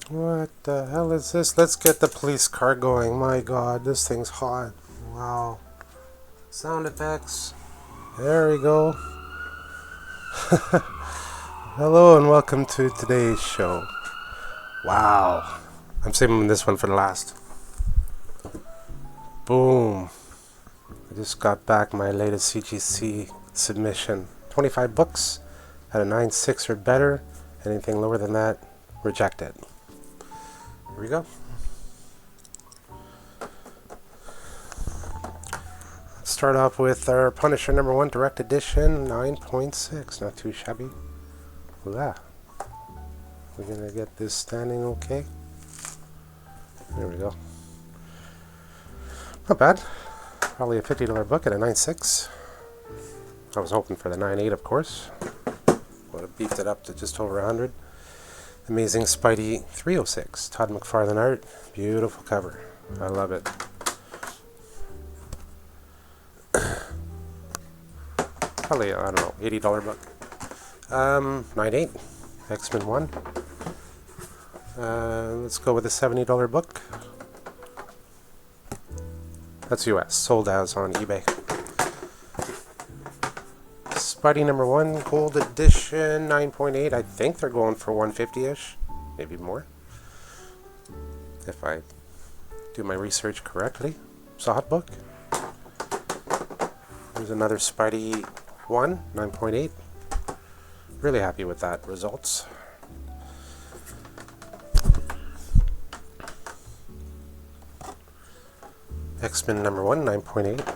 What the hell is this? Let's get the police car going. My god, this thing's hot. Wow. Sound effects. There we go. Hello and welcome to today's show. Wow. I'm saving this one for the last. Boom. I just got back my latest CGC submission. 25 books at a 9.6 or better. Anything lower than that, rejected. Here we go. Let's start off with our Punisher #1 Direct Edition 9.6. Not too shabby. We're gonna get this standing okay. There we go. Not bad. Probably a $50 book at a 9.6. I was hoping for the 9.8, of course. Would have beefed it up to just over 100. Amazing Spidey 306. Todd McFarlane art. Beautiful cover. I love it. Probably, I don't know, $80 book. 9.8. X-Men 1. Let's go with a $70 book. That's US. Sold as on eBay. Spidey #1 Gold Edition 9.8. I think they're going for 150-ish, maybe more, if I do my research correctly. It's a hot book. There's another Spidey 1 9.8. Really happy with that results. X-Men #1 9.8.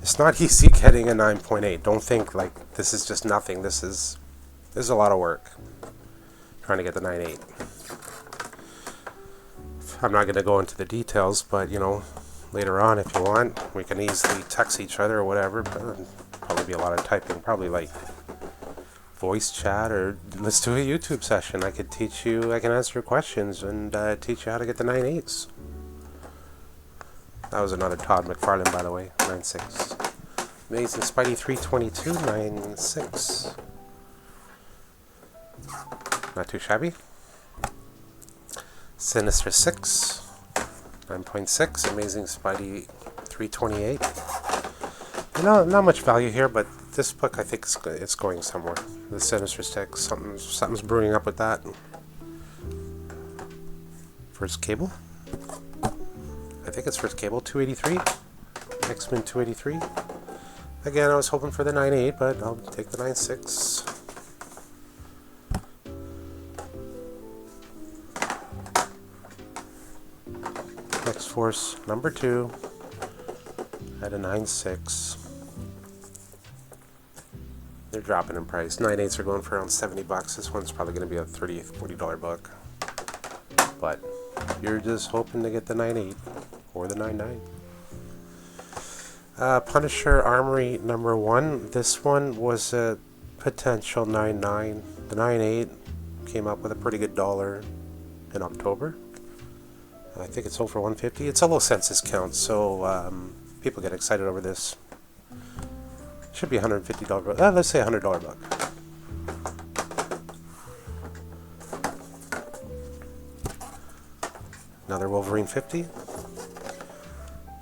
It's not easy getting a 9.8. Don't think like this is just nothing. This is a lot of work trying to get the 9.8. I'm not going to go into the details, but you know, later on if you want, we can easily text each other or whatever. But probably be a lot of typing. Probably like voice chat, or let's do a YouTube session. I could teach you. I can answer your questions and teach you how to get the 9.8s. That was another Todd McFarlane, by the way, 9.6. Amazing Spidey 322, 9.6. Not too shabby. Sinister 6, 9.6. Amazing Spidey 328. You know, not much value here, but this book I think it's going somewhere. The Sinister 6, something's brewing up with that. First Cable. I think it's first Cable 283. X-Men 283. Again, I was hoping for the 9.8, but I'll take the 9.6. X-Force #2 at a 9.6. They're dropping in price. 9.8s are going for around $70. This one's probably going to be a $30, $40 book. But you're just hoping to get the 9.8 or the 9.9. Punisher Armory #1. This one was a potential 9.9. The 9.8 came up with a pretty good dollar in October. I think it sold for $150. It's a low census count, so people get excited over this. Should be a $150 book. Let's say a $100 book. Another Wolverine 50.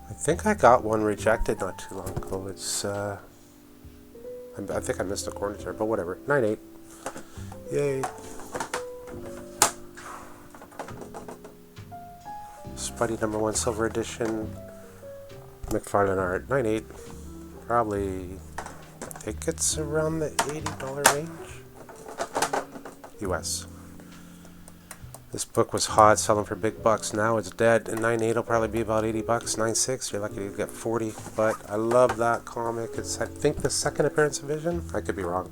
I think I got one rejected not too long ago. It's I think I missed a corner there, but whatever. 9.8. Yay. Spidey #1 Silver Edition. McFarlane art. 9.8. Probably, I think it's around the $80 range. US. This book was hot, selling for big bucks. Now it's dead, and 9.8 will probably be about $80. 9.6, you're lucky to get 40. But I love that comic. It's, I think, the second appearance of Vision. I could be wrong.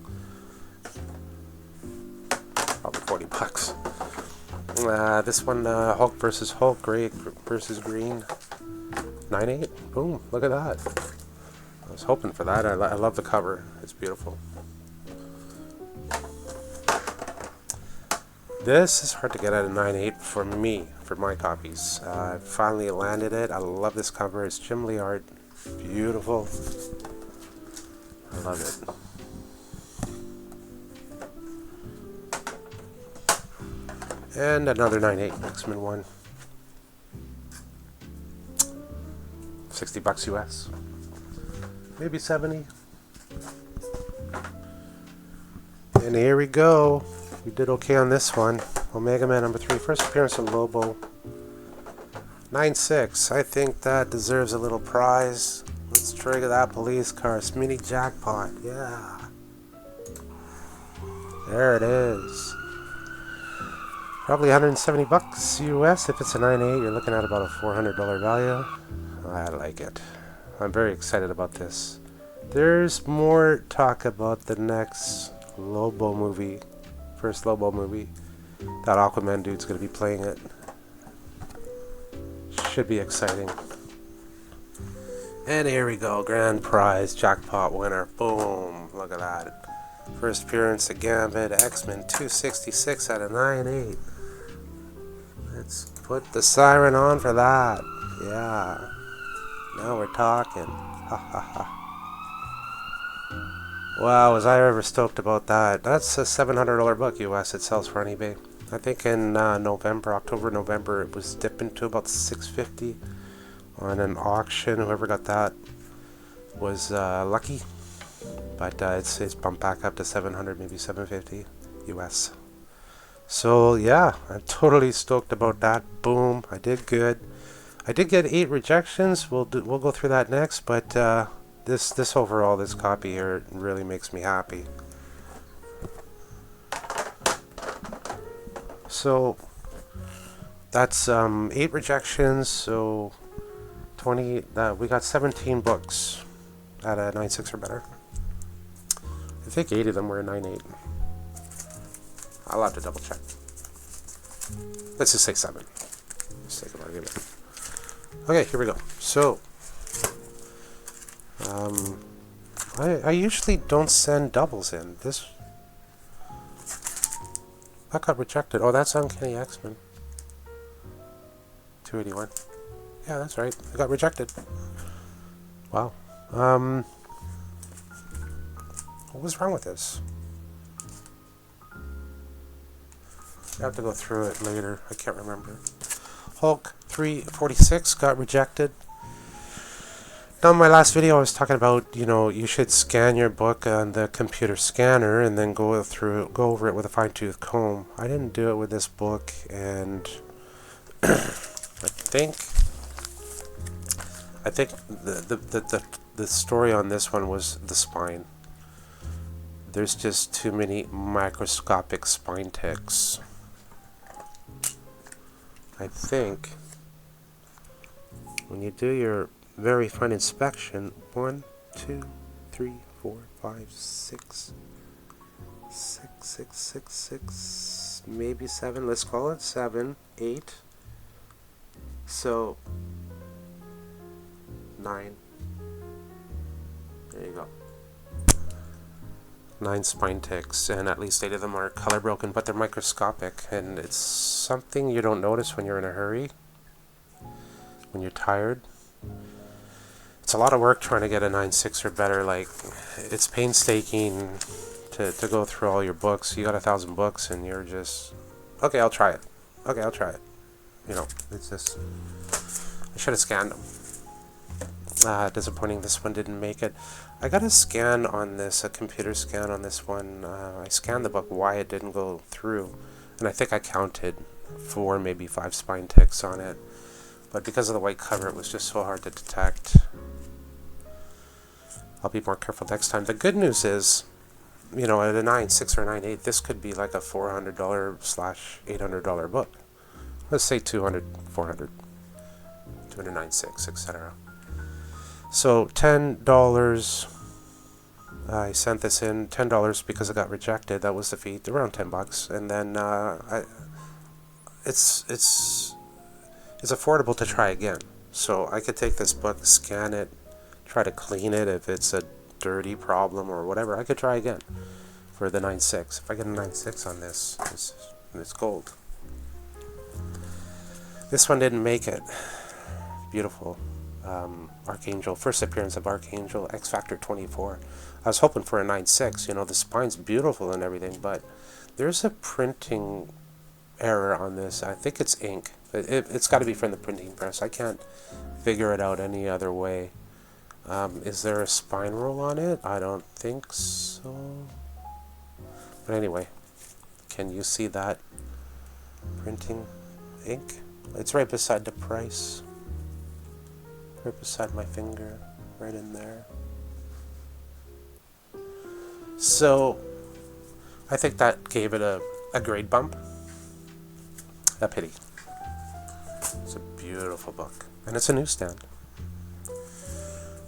Probably $40. This one, Hulk versus Hulk, Gray versus Green. 9.8. Boom! Look at that. I was hoping for that. I love the cover. It's beautiful. This is hard to get at a 9.8 for me, for my copies. I finally landed it. I love this cover. It's Jim Lee art. Beautiful. I love it. And another 9.8 X-Men 1. $60 US. Maybe 70. And here we go. We did okay on this one. Omega Man number 3. First appearance of Lobo. 9.6. I think that deserves a little prize. Let's trigger that police car. Mini jackpot. Yeah. There it is. Probably $170 US. If it's a 9.8, you're looking at about a $400 value. I like it. I'm very excited about this. There's more talk about the next Lobo movie. First Lobo movie. That Aquaman dude's going to be playing it. Should be exciting. And here we go. Grand prize. Jackpot winner. Boom. Look at that. First appearance of Gambit. X-Men 266 out of 9.8. Let's put the siren on for that. Yeah. Now we're talking. Ha ha ha. Wow, was I ever stoked about that. That's a $700 book US it sells for on eBay. I think in October, November, it was dipping to about $650 on an auction. Whoever got that was lucky. But it's bumped back up to 700, maybe 750 US. So yeah, I'm totally stoked about that. Boom, I did good. I did get 8 rejections. We'll go through that next. But this overall, this copy here really makes me happy. So that's 8 rejections. So 20. We got 17 books at a 9.6 or better. I think 8 of them were a 9.8. I'll have to double check. Let's just say 7. Let's take an argument. Okay, here we go. So, I usually don't send doubles in. That got rejected. Oh, that's Uncanny X-Men. 281. Yeah, that's right. It got rejected. Wow. What was wrong with this? I have to go through it later. I can't remember. Hulk 346 got rejected. Now, in my last video, I was talking about, you should scan your book on the computer scanner and then go over it with a fine-tooth comb. I didn't do it with this book, and I think the story on this one was the spine. There's just too many microscopic spine ticks. I think when you do your very fine inspection, 1, 2, 3, 4, 5, 6, maybe 7. Let's call it 7, 8. So 9. There you go. 9 spine ticks, and at least 8 of them are color broken, but they're microscopic, and it's something you don't notice when you're in a hurry, when you're tired. It's a lot of work trying to get a 9.6 or better. Like, it's painstaking to go through all your books. You got 1,000 books, and you're just, okay, I'll try it. Okay, I'll try it. It's just, I should have scanned them. Disappointing this one didn't make it. I got a scan on this, a computer scan on this one. I scanned the book, why it didn't go through, and I think I counted 4, maybe 5 spine ticks on it. But because of the white cover, it was just so hard to detect. I'll be more careful next time. The good news is, at a 9.6 or 9.8, this could be like a $400/$800 book. Let's say 200, 400, 209.6, etc. So $10. I sent this in $10 because it got rejected. That was the fee, around $10, and then it's affordable to try again. So I could take this book, scan it, try to clean it if it's a dirty problem or whatever. I could try again for the 9.6. If I get a 9.6 on this, it's gold. This one didn't make it. Beautiful. Archangel, first appearance of Archangel, X Factor 24. I was hoping for a 9.6. The spine's beautiful and everything, but there's a printing error on this. I think it's ink. It's got to be from the printing press. I can't figure it out any other way. Is there a spine roll on it? I don't think so. But anyway, can you see that printing ink? It's right beside the price. Right beside my finger. Right in there. So, I think that gave it a grade bump. A pity. It's a beautiful book. And it's a newsstand.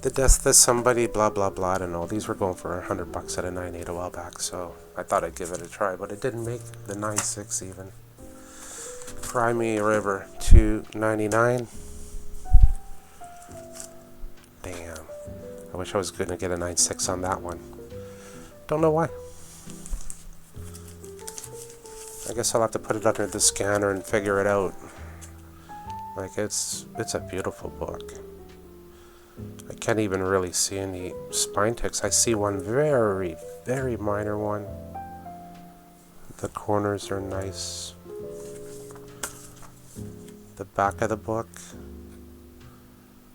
The Death of Somebody, blah, blah, blah, I don't know. These were going for $100 at a 9.8 a while back, so I thought I'd give it a try, but it didn't make the 9.6 even. Crimea River, $2.99. Damn. I wish I was going to get a 9.6 on that one. Don't know why. I guess I'll have to put it under the scanner and figure it out. Like, it's a beautiful book. I can't even really see any spine ticks. I see one very, very minor one. The corners are nice. The back of the book,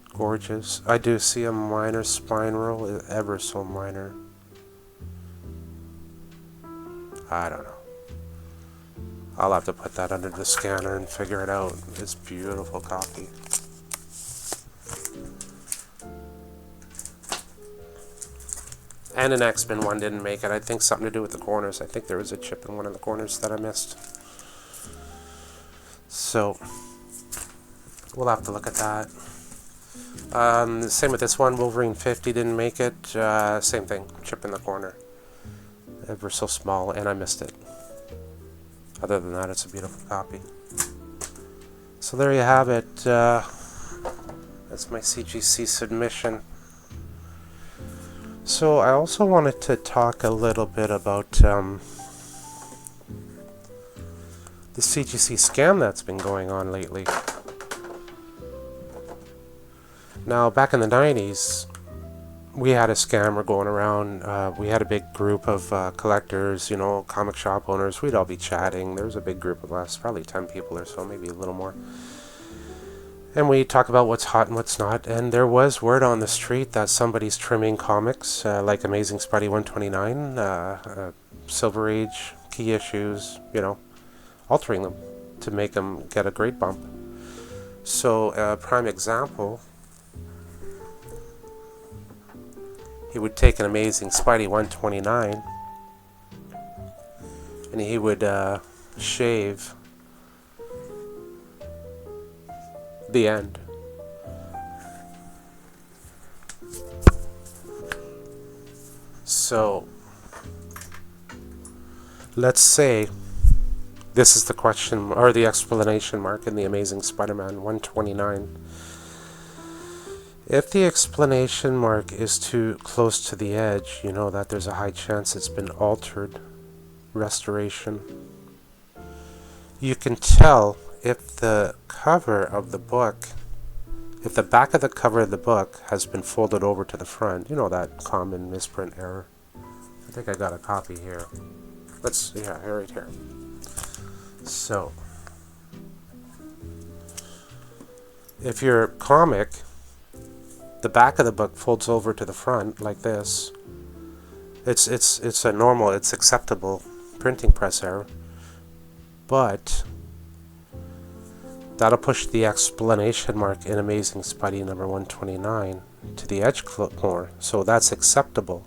gorgeous. I do see a minor spine roll, ever so minor. I don't know. I'll have to put that under the scanner and figure it out. It's beautiful copy. And an X-Men one didn't make it. I think something to do with the corners. I think there was a chip in one of the corners that I missed. So, we'll have to look at that. Same with this one. Wolverine 50 didn't make it. Same thing. Chip in the corner. Ever so small, and I missed it. Other than that, it's a beautiful copy. So there you have it. That's my CGC submission. So I also wanted to talk a little bit about the CGC scam that's been going on lately. Now, back in the 90s, we had a scammer going around. We had a big group of collectors, you know, comic shop owners. We'd all be chatting. There was a big group of us, probably 10 people or so, maybe a little more. And we talk about what's hot and what's not. And there was word on the street that somebody's trimming comics, like Amazing Spidey 129, Silver Age, key issues, you know, altering them to make them get a grade bump. So, a prime example, he would take an Amazing Spidey 129 and he would shave the end. So, let's say this is the question or the explanation mark in the Amazing Spider-Man 129. If the explanation mark is too close to the edge, you know that there's a high chance it's been altered, restoration. You can tell if the cover of the book, if the back of the cover of the book has been folded over to the front, you know that common misprint error. I think I got a copy here. Right here. So, if your comic, the back of the book folds over to the front like this, it's a normal, it's acceptable printing press error, but that'll push the explanation mark in Amazing Spidey number 129 to the edge more, so that's acceptable.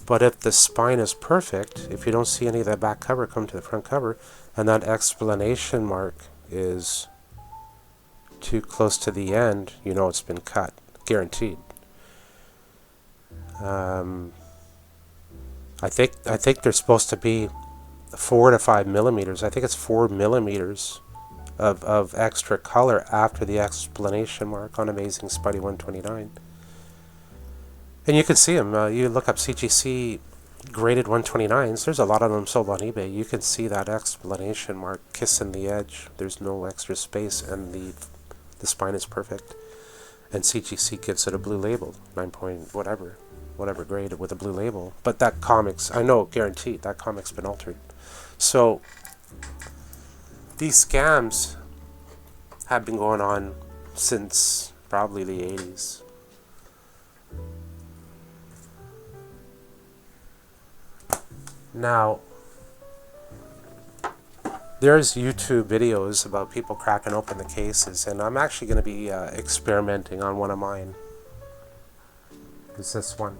But if the spine is perfect, if you don't see any of that back cover come to the front cover, and that explanation mark is too close to the end, you know it's been cut, guaranteed. I think they're supposed to be 4 to 5 millimeters. I think it's 4 millimeters of extra color after the explanation mark on Amazing Spidey 129. And you can see them. You look up CGC graded 129s. There's a lot of them sold on eBay. You can see that explanation mark kissing the edge. There's no extra space, and the spine is perfect. And CGC gives it a blue label, 9 point whatever grade with a blue label. But that comic's, I know, guaranteed, that comic's been altered. So, these scams have been going on since probably the 80s. Now, there's YouTube videos about people cracking open the cases, and I'm actually going to be experimenting on one of mine. It's this one.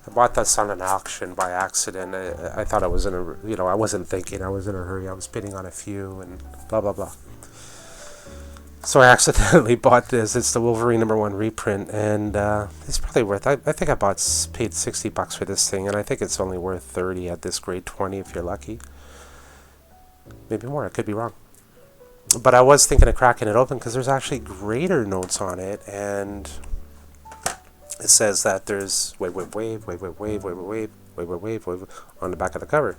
I bought this on an auction by accident. I thought I was in a, I wasn't thinking, I was in a hurry. I was bidding on a few and blah, blah, blah. So I accidentally bought this. It's the Wolverine #1 reprint, and it's probably worth, I think I paid $60 for this thing, and I think it's only worth 30 at this grade 20 if you're lucky. Maybe more, I could be wrong. But I was thinking of cracking it open because there's actually grader notes on it, and it says that there's wave on the back of the cover.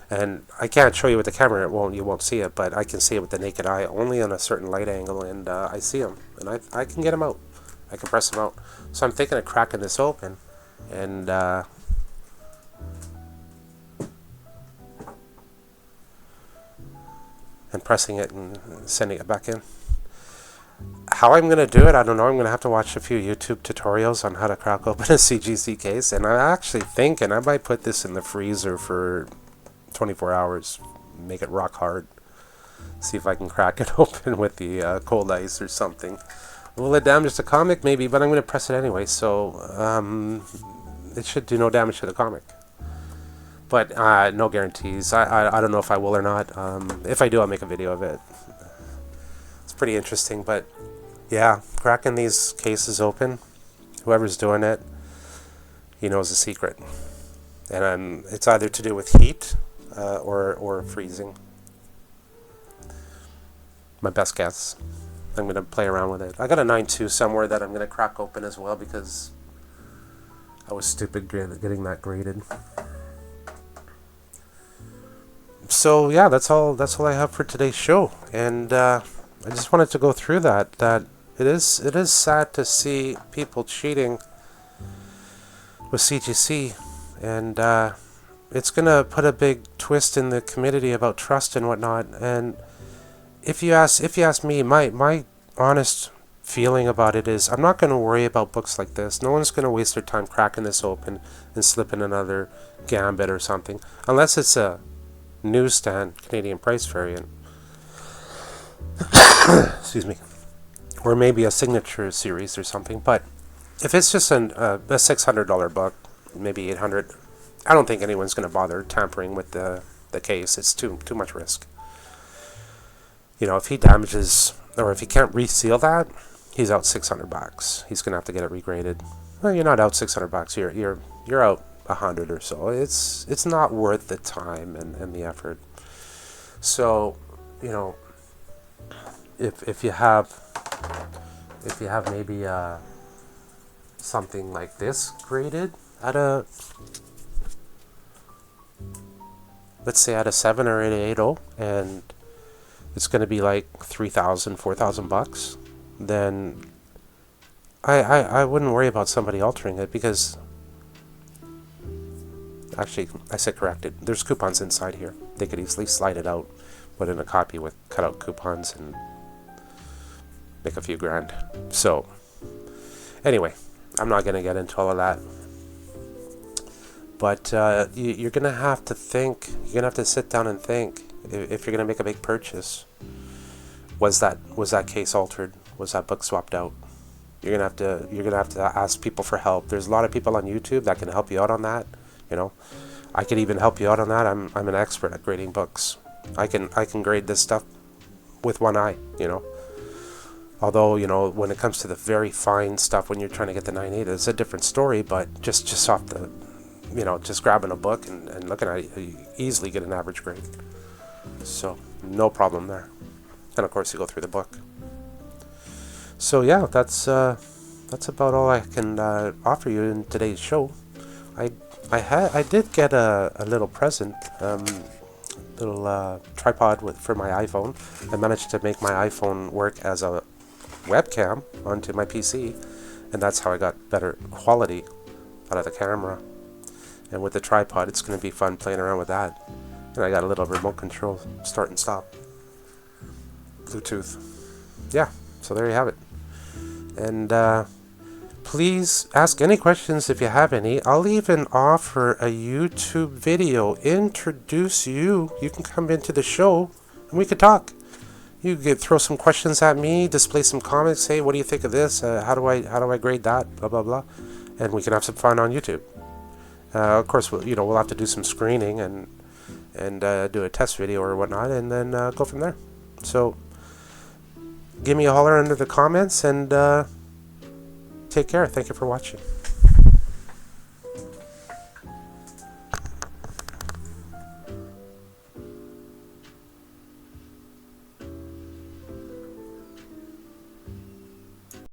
And I can't show you with the camera, you won't see it, but I can see it with the naked eye, only on a certain light angle, and I see them, and I can get them out. I can press them out. So I'm thinking of cracking this open, and pressing it and sending it back in. How I'm going to do it, I don't know. I'm going to have to watch a few YouTube tutorials on how to crack open a CGC case, and I'm actually thinking I might put this in the freezer for 24 hours, make it rock hard, see if I can crack it open with the cold ice or something. Will it damage the comic? Maybe, but I'm going to press it anyway, so it should do no damage to the comic. But no guarantees. I don't know if I will or not. If I do, I'll make a video of it. It's pretty interesting, but yeah, cracking these cases open, whoever's doing it, he knows the secret. And it's either to do with heat or freezing. My best guess. I'm going to play around with it. I got a 9.2 somewhere that I'm going to crack open as well because I was stupid getting that graded. So yeah, that's all I have for today's show, and I just wanted to go through that it is sad to see people cheating with CGC, and it's gonna put a big twist in the community about trust and whatnot. And if you ask me, my honest feeling about it is I'm not going to worry about books like this. No one's going to waste their time cracking this open and slipping another Gambit or something, unless it's a newsstand Canadian price variant. Excuse me. Or maybe a signature series or something. But if it's just a $600 book, maybe $800, I don't think anyone's going to bother tampering with the case. It's too much risk. If he damages, or if he can't reseal that, he's out $600. He's gonna have to get it regraded. Well, you're not out $600. You're out $100 or so. It's not worth the time and the effort. So, if you have maybe something like this graded at a, let's say at a 7 or an 8.0, and it's going to be like $3,000, $4,000, then I wouldn't worry about somebody altering it, because actually, I said corrected. There's coupons inside here. They could easily slide it out, put in a copy with cutout coupons, and make a few grand. So, anyway, I'm not going to get into all of that. But you're going to have to think. You're going to have to sit down and think. If you're going to make a big purchase, was that case altered? Was that book swapped out? You're gonna have to ask people for help. There's a lot of people on YouTube that can help you out on that. I could even help you out on that. I'm an expert at grading books. I can grade this stuff with one eye. Although when it comes to the very fine stuff, when you're trying to get the 9.8, it's a different story. But just off the, just grabbing a book and looking at it, you easily get an average grade. So no problem there. And of course you go through the book. So yeah, that's about all I can offer you in today's show. I did get a little present, little tripod for my iPhone. I managed to make my iPhone work as a webcam onto my PC, and that's how I got better quality out of the camera. And with the tripod, it's going to be fun playing around with that. And I got a little remote control, start and stop, Bluetooth. Yeah, so there you have it. And please ask any questions if you have any. I'll even offer a YouTube video, introduce you. You can come into the show and we could talk. You could throw some questions at me, display some comments, say, what do you think of this? How do I grade that? Blah, blah, blah. And we can have some fun on YouTube. Of course, we'll have to do some screening and do a test video or whatnot, and then go from there. So give me a holler under the comments, and take care. Thank you for watching.